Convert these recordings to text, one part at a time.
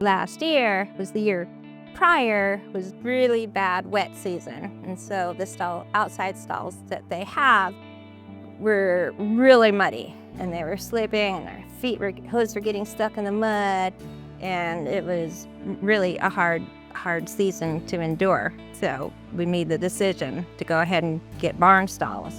last year was the year prior was really bad wet season. And so the outside stalls that they have were really muddy, and they were slipping, and their hooves were getting stuck in the mud, and it was really a hard season to endure. So we made the decision to go ahead and get barn stalls.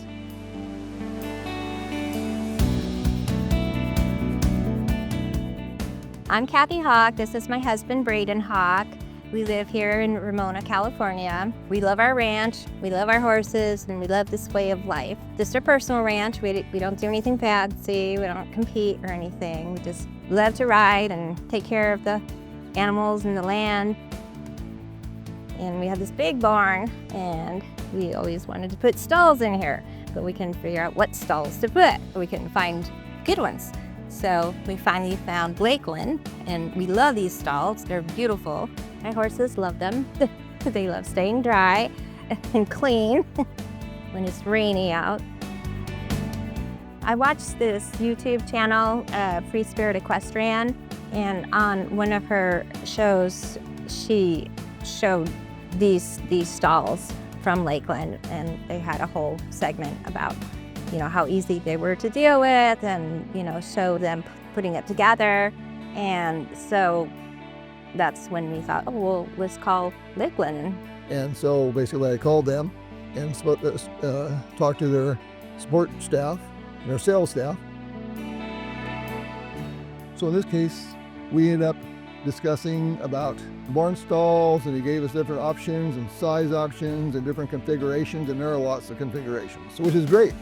I'm Cathy Hawk. This is my husband, Brayden Hawk. We live here in Ramona, California. We love our ranch, we love our horses, and we love this way of life. This is our personal ranch. We don't do anything fancy. We don't compete or anything. We just love to ride and take care of the animals and the land. And we have this big barn, and we always wanted to put stalls in here, but we couldn't figure out what stalls to put. We couldn't find good ones. So we finally found Lakeland, and we love these stalls. They're beautiful. My horses love them. They love staying dry and clean when it's rainy out. I watched this YouTube channel, Free Spirit Equestrian, and on one of her shows, she showed these stalls from Lakeland, and they had a whole segment about how easy they were to deal with, and show them putting it together. And so that's when we thought, oh, well, let's call Lakeland. And so basically I called them and talked to their support staff and their sales staff. So in this case, we ended up discussing about barn stalls, and he gave us different options and size options and different configurations, and there are lots of configurations, which is great.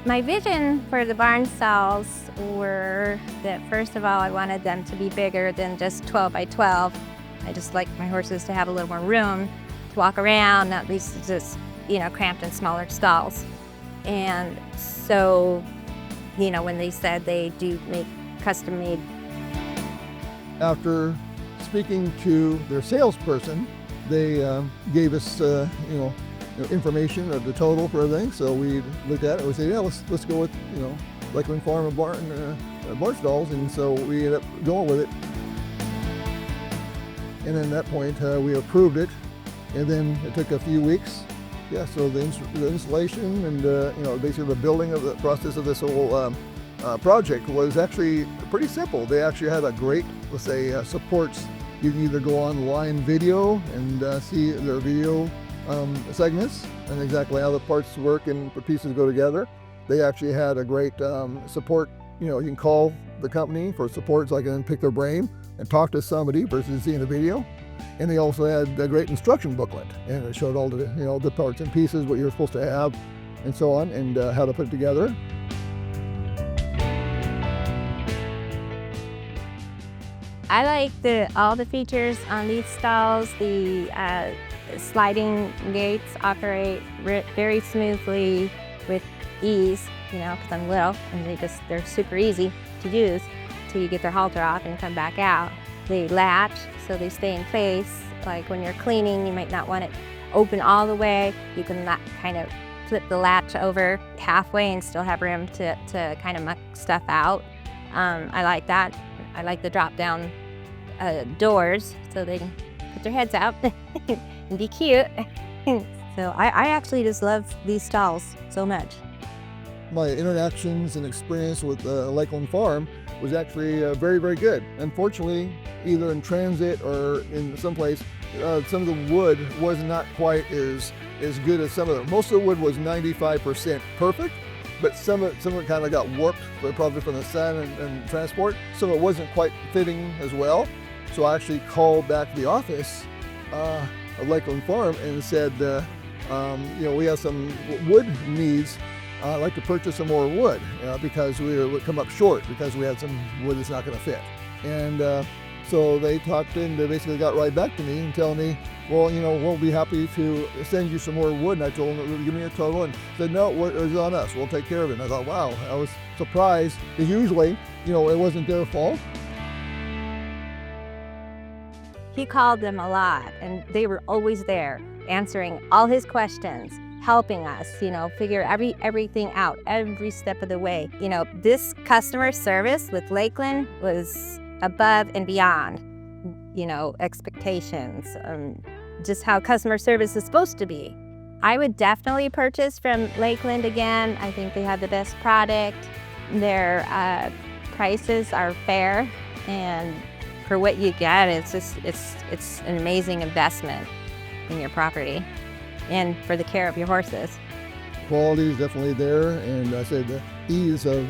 My vision for the barn stalls were that, first of all, I wanted them to be bigger than just 12 by 12. I just like my horses to have a little more room to walk around, not least just, cramped in smaller stalls. And so, when they said they do make custom-made. After speaking to their salesperson, they gave us, information of the total for everything. So we looked at it and we said, yeah, let's go with, Lakeland Farm and barn stalls. And so we ended up going with it. And at that point, we approved it. And then it took a few weeks. Yeah, so the installation and, basically the building of the process of this whole project was actually pretty simple. They actually had a great, let's say, supports. You can either go online video and see their video segments and exactly how the parts work and the pieces go together. They actually had a great support. You can call the company for support, so I can pick their brain and talk to somebody versus seeing a video. And they also had a great instruction booklet, and it showed all the the parts and pieces, what you're supposed to have, and so on, and how to put it together. I like all the features on these stalls. The sliding gates operate very smoothly with ease, because I'm little, and they're super easy to use till you get their halter off and come back out. They latch, so they stay in place. Like when you're cleaning, you might not want it open all the way. You can kind of flip the latch over halfway and still have room to kind of muck stuff out. I like that. I like the drop-down doors, so they can put their heads out and be cute. So I actually just love these stalls so much. My interactions and experience with Lakeland Farm was actually very, very good. Unfortunately, either in transit or in some place, some of the wood was not quite as good as some of them. Most of the wood was 95% perfect, but some of it kind of got warped, probably from the sun and transport. So it wasn't quite fitting as well. So I actually called back to the office of Lakeland Farm and said, we have some wood needs. I'd like to purchase some more wood because we would come up short because we had some wood that's not going to fit. And so they talked and they basically got right back to me and telling me, well, we'll be happy to send you some more wood. And I told them, give me a total, and said, no, it's on us. We'll take care of it. And I thought, wow, I was surprised because usually, it wasn't their fault. He called them a lot, and they were always there, answering all his questions, helping us, figure everything out every step of the way. This customer service with Lakeland was above and beyond, expectations, just how customer service is supposed to be. I would definitely purchase from Lakeland again. I think they have the best product. Their prices are fair, and for what you get, it's an amazing investment in your property and for the care of your horses. Quality is definitely there, and I said the ease of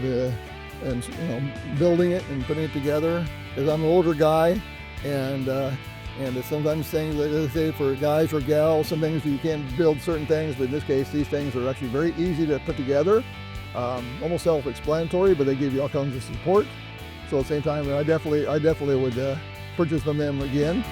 building it and putting it together. Because I'm an older guy, and sometimes things, let's say for guys or gals, some things you can't build certain things, but in this case, these things are actually very easy to put together. Almost self-explanatory, but they give you all kinds of support. So at the same time, I definitely would purchase from them again.